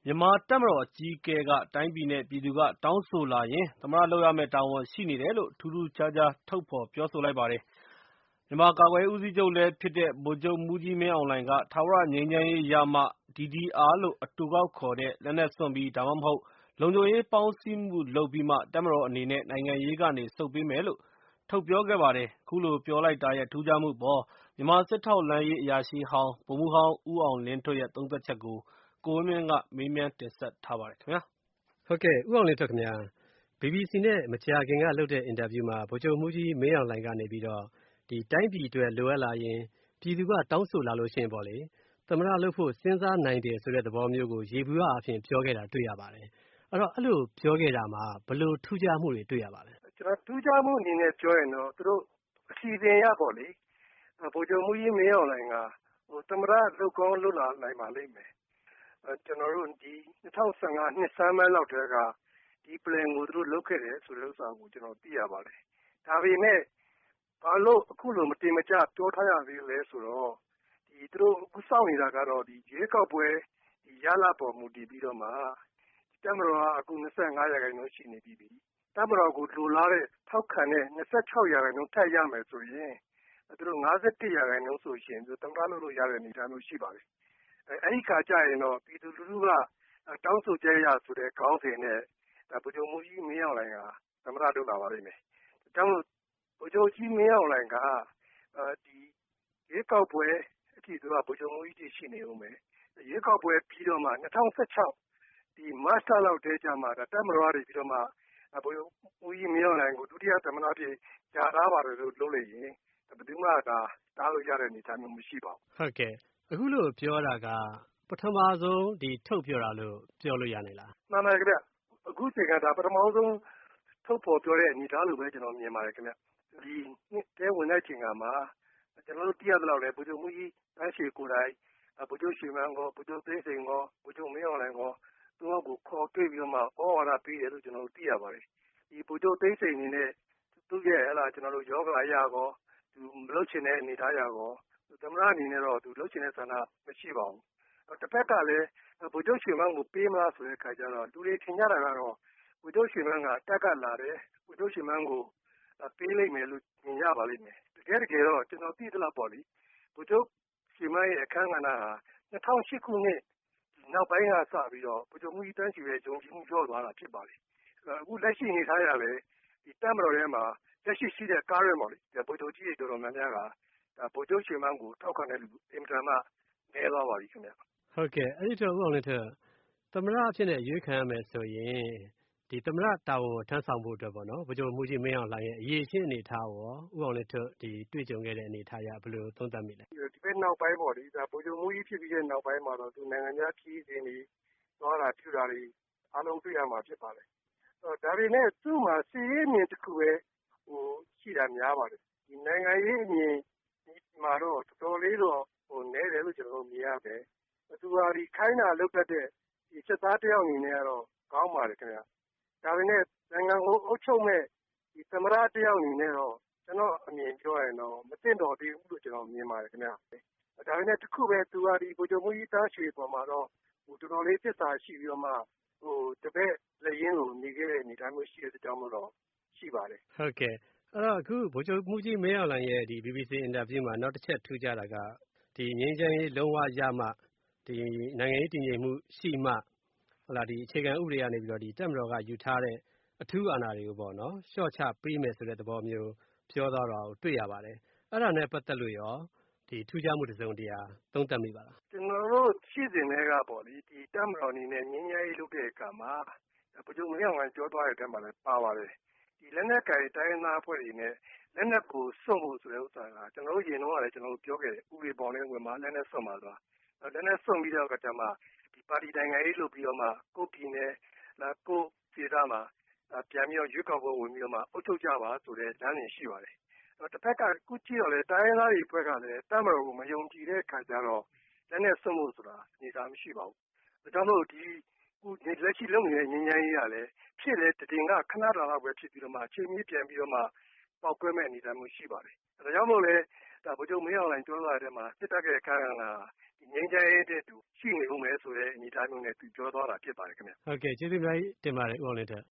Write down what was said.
မြန်မာတပ်မတော်အကြီးအကဲက တိုင်းပြည်နဲ့ပြည်သူကတောင်းဆိုလာရင် သမ္မတလုပ်ရမယ့်တာဝန်ရှိနေတယ်လို့ ထူးထူးခြားခြားထုတ်ဖော်ပြောဆိုလိုက်ပါတယ်။ မြန်မာကာကွယ်ရေးဦးစီးချုပ်လည်းဖြစ်တဲ့ ဗိုလ်ချုပ်မှူးကြီးမင်းအောင်လှိုင်က ထာဝရငြိမ်းချမ်းရေးရမှ DDR လို့အတိုကောက်ခေါ်တဲ့ လက်နက်စွန့်ပြီး ဒါမှမဟုတ် လုံခြုံရေးပေါင်းစည်းမှုလုပ်ပြီးမှ တပ်မတော်အနေနဲ့ နိုင်ငံရေးကနေဆုတ်ပေးမယ်လို့ ထုတ်ပြောခဲ့ပါတယ်။ အခုလိုပြောလိုက်တာရဲ့ ထူးခြားမှုအပေါ် မြန်မာစစ်ထောက်လှမ်းရေးအရာရှိဟောင်း ဗိုလ်မှူးဟောင်း ဦးအောင်လင်းထွဋ်ရဲ့ သုံးသပ်ချက်ကို ကိုဝင်းမင်းက မေးမြန်းတင်ဆက်ထားပါတယ်။ ဦးအောင်လင်းထွဋ်ခင်ဗျာ BBC နဲ့မကြာခင်ကလုပ်တဲ့အင်တာဗျူးမှာ ဗိုလ်ချုပ်မှူးကြီးမင်းအောင်လှိုင်ကနေပြီးတော့ တိုင်းပြည်အတွက်လိုအပ်လာရင် ပြည်သူကတောင်းဆိုလာလို့ရှိရင်ပေါ့လေ သမ္မတလုပ်ဖို့စဉ်းစားနိုင်တယ်ဆိုတဲ့သဘောမျိုးကို ယေဘုယျအားဖြင့်ပြောခဲ့တာတွေ့ရပါတယ်။ အဲ့လိုပြောခဲ့တာမှာ ဘယ်လိုထူးခြားမှုတွေတွေ့ရပါလဲ။ ကျွန်တော်ထူးခြားမှုအနေနဲ့ပြောရင်တော့ သူတို့အစီအစဉ်အရပေါ့လေ ဗိုလ်ချုပ်မှူးကြီးမင်းအောင်လှိုင်က သမ္မတလုပ်ကောင်းလုပ်လာနိုင်ပါလိမ့်မယ်။ ကျွန်တော်တို့ဒီ2015နှစ်ဆန်းပိုင်းလောက်ကတည်းက ဒီ plan ကိုသူတို့လုပ်ခဲ့တယ်ဆိုတဲ့ဥစ္စာကိုကျွန်တော်သိရပါတယ်။ ဒါပေမဲ့ ဘာလို့အခုလိုမတင်မကျပြောထားရသေးလဲဆိုတော့ သူတို့အခုစောင့်နေတာကတော့ရွေးကောက်ပွဲရလဒ်ပေါ်မူတည်ပြီးတော့မှ တပ်မတော်ကအခု25%ရှိနေပြီးပြီ။ တပ်မတော်ကိုလိုလားတဲ့ထောက်ခံတဲ့26%ထပ်ရမယ်ဆိုရင် သူတို့51%ဆိုရင်သမ္မတလုပ်လို့ရတဲ့အနေအထားမျိုးရှိပါတယ်။ အဲ့ဒီခါကျရင်တော့ပြည်သူလူထုကတောင်းဆိုချက်အရဆိုတဲ့ခေါင်းစဉ်နဲ့ ဗိုလ်ချုပ်မှူးကြီးမင်းအောင်လှိုင်ကသမ္မတလုပ်လာပါလိမ့်မယ်။ ဒါကြောင့်ဗိုလ်ချုပ်ကြီးမင်းအောင်လှိုင်ကဒီရွေးကောက်ပွဲအထိသူကဗိုလ်ချုပ်မှူးကြီးရှိနေဦးမယ်။ ရွေးကောက်ပွဲပြီးတော့မှ2016ဒီမတ်လလောက်တည်းကျမှတပ်မတော်ကနေပြီးတော့မှဗိုလ်ချုပ်မှူးကြီးမင်းအောင်လှိုင်ကိုဒုတိယသမ္မတအဖြစ်ကြာထားပါတယ်လို့လုပ်လိုက်ရင်ဘယ်သူမှတားလို့ရတဲ့အနေအထားမျိုးမရှိပါဘူး။ဟုတ်ကဲ့အခုလိုပြောတာကပထမဆုံးထုတ်ပြောတာလို့ပြောလို့ရနိုင်လားမှန်ပါတယ်ခင်ဗျအခုချိန်ကပထမဆုံးထုတ်ဖော်ပြောတဲ့အနေအထားလို့ပဲကျွန်တော်မြင်ပါတယ်ခင်ဗျဒီနှစ်တဲဝင်တဲ့ချိန်ကမှာကျွန်တော်တို့သိရသလောက်လဲဗိုလ်ချုပ်မှူးကြီးတန်းရွှေကိုယ်တိုင်ဗိုလ်ချုပ်ရွှေမန်းကောဗိုလ်ချုပ်သိန်းစိန်ကောဗိုလ်ချုပ်မင်းအောင်လှိုင်ကောသူတို့ကိုခေါ်တွေ့ပြီးတော့မှဩဝါဒပေးတယ်လို့ကျွန်တော်တို့သိရပါတယ်ဒီဗိုလ်ချုပ်သိန်းစိန်အနေနဲ့သူ့ရဲ့ကျွန်တော်တို့ယောဂအရာကောသူမလုပ်ချင်တဲ့အနေအထားအရာကောသမ္မတအနေနဲ့တော့သူလုပ်ချင်တဲ့ဆန္ဒမရှိပါဘူးတစ်ဖက်ကလည်းဗိုလ်ချုပ်ရွှေမန်းကိုပေးမလားဆိုတဲ့အခါကျတော့လူတွေထင်ကြတာကတော့ဗိုလ်ချုပ်ရွှေမန်းကတက်ကလာတယ်ဗိုလ်ချုပ်ရွှေမန်းကိုပေးလိုက်မယ်လို့မြင်ရပါလိမ့်မယ်တကယ်တော့ကျွန်တော်သိသလောက်ပေါ့လေဗိုလ်ချုပ်ရွှေမန်းရဲ့အခန်းကဏ္ဍဟာ2008ခုနှစ်နောက်ပိုင်းကစပြီးတော့ဗိုလ်ချုပ်မှူးကြီးတန်းရွှေရဲ့ယုံကြည်မှုလျော့သွားတာဖြစ်ပါတယ်အခုလက်ရှိအနေထားရလဲဒီတပ်မတော်ထဲမှာလက်ရှိရှိတဲ့ current ပေါ့လေဗိုလ်ချုပ်ကြီးတွေတော်တော်များများကဗိုလ်ချုပ်ရွှေမန်းကိုထောက်ခံတဲ့လူအင်မတန်မှနည်းသွားပါပြီခင်ဗျဟုတ်ကဲ့အဲ့ဒီတော့ဦးအောင်လင်းထွဋ်သမ္မတအဖြစ်နဲ့ရွေးခံရမယ်ဆိုရင်ဒီသမ္မတတာဝန်ကိုထမ်းဆောင်ဖို့အတွက်ပေါ့နော်ဗိုလ်ချုပ်မှူးကြီးမင်းအောင်လှိုင်ရဲ့အရေးချင်းအနေထားရောဦးအောင်လင်းထွဋ်တွေ့ကြုံခဲ့တဲ့အနေထားအရဘယ်လိုသုံးသပ်မိလဲဒီဘက်နောက်ပိုင်းပေါ့လေဗိုလ်ချုပ်မှူးကြီးဖြစ်ပြီးတဲ့နောက်ပိုင်းမှာတော့သူနိုင်ငံခြားခရီးစဉ်တွေသွားတာပြုတာတွေအားလုံးတွေ့ရမှာဖြစ်ပါတယ်ဒါပေမဲ့သူ့မှာစီရေးအမြင်တစ်ခုပဲရှိတာများပါတယ်ဒီနိုင်ငံရေးအမြင်မှာတော့တော်တော်လေးတော့နည်းတယ်လို့ကျွန်တော်တို့မြင်ရတယ်သူဟာဒီခိုင်းတာလုပ်တတ်တဲ့ဒီစစ်သားတယောက်အနေနဲ့ကတော့ကောင်းပါတယ်ခင်ဗျဒါပေမဲ့နိုင်ငံကိုအုပ်ချုပ်မဲ့ဒီသမ္မတတယောက်အနေနဲ့တော့ကျွန်တော်အမြင်ပြောရရင်တော့မသင့်တော်သေးဘူးလို့ကျွန်တော်မြင်ပါတယ်ခင်ဗျဒါပေမဲ့တစ်ခုပဲသူဟာဒီဗိုလ်ချုပ်မှူးကြီးတန်းရွှေပေါ်မှာတော့တော်တော်လေးသစ္စာရှိပြီးတော့မှတပည့်လက်ရင်းကိုနေခဲ့တဲ့အနေအထားမျိုးရှိတဲ့အကြောင်းတော့ရှိပါတယ်ဟုတ်ကဲ့အဲ့တော့အခုဗိုလ်ချုပ်မှူးကြီးမင်းအောင်လှိုင်ရဲ့ဒီ BBC အင်တာဗျူးမှာနောက်တစ်ချက်ထူးခြားတာကဒီငြိမ်းချမ်းရေးလုံးဝရမှဒီနိုင်ငံရေးတည်ငြိမ်မှုရှိမှဒီအခြေခံဥပဒေကနေပြီးတော့ဒီတပ်မတော်ကယူထားတဲ့အထူးအာဏာတွေကိုပေါ့နော်လျှော့ချပေးမယ်ဆိုတဲ့သဘောမျိုးပြောသွားတာကိုတွေ့ရပါတယ်အဲ့ဒါနဲ့ပတ်သက်လို့ရောဒီထူးခြားမှုတစ်စုံတရာသုံးသပ်မိပါလားကျွန်တော်တို့ရှိစဉ်တွေကပေါ့လေဒီတပ်မတော်အနေနဲ့ငြိမ်းချမ်းရေးလုပ်တဲ့အခါမှာဗိုလ်ချုပ်မင်းအောင်လှိုင်ပြောသွားတဲ့အထဲမှာလည်းပါပါတယ်ဒီလက်နက်ကိုင်တိုင်းရင်းသားအဖွဲ့တွေနဲ့လက်နက်ကိုစွန့်ဖို့ဆိုတဲ့ဥစ္စာကကျွန်တော်တို့ရင်တော့လည်းကျွန်တော်တို့ပြောခဲ့တယ်ဥပဒေပေါ်နဲ့ဝင်မှာလက်နက်စွန့်ပါဆိုတာလက်နက်စွန့်ပြီးတော့ကတည်းကဒီပါတီနိုင်ငံရေးလုပ်ပြီးတော့မှကိုယ်ပြည်နယ်ကိုယ်ဒေသမှာပြန်ပြီးတော့ရွေးကောက်ပွဲဝင်ပြီးတော့မှအုပ်ချုပ်ကြပါဆိုတဲ့လမ်းစဉ်ရှိပါတယ်တစ်ဖက်ကအခုကြည့်တော့လေတိုင်းရင်းသားတွေအဖွဲ့ကလည်းတပ်မတော်ကိုမယုံကြည်တဲ့အခါကျတော့လက်နက်စွန့်ဖို့ဆိုတာအနေအထားမရှိပါဘူးဒါကြောင့်မို့ဒီလက်ရှိလုပ်နေတဲ့ငြိမ်းချမ်းရေးကလည်းဖြစ်လေတည်ငါခဏတာလောက်ပဲဖြစ်ပြီးတော့မှအချိန်ကြီးပြန်ပြီးတော့မှပေါက်ကွဲမဲ့အနေအထားမျိုးရှိပါတယ်ဒါကြောင့်မို့လဲဗိုလ်ချုပ်မင်းအောင်လှိုင်ပြောသွားတဲ့မှာစစ်တပ်ရဲ့အခမ်းအနား ငြိမ်းချမ်းရေးတဲ့သူရှိနေဦးမယ်ဆိုတဲ့အနေအထားမျိုးနဲ့သူပြောသွားတာဖြစ်ပါတယ်ခင်ဗျ ဟုတ်ကဲ့ကျေးဇူးအများကြီးတင်ပါတယ်ဦးအောင်လင်းထက်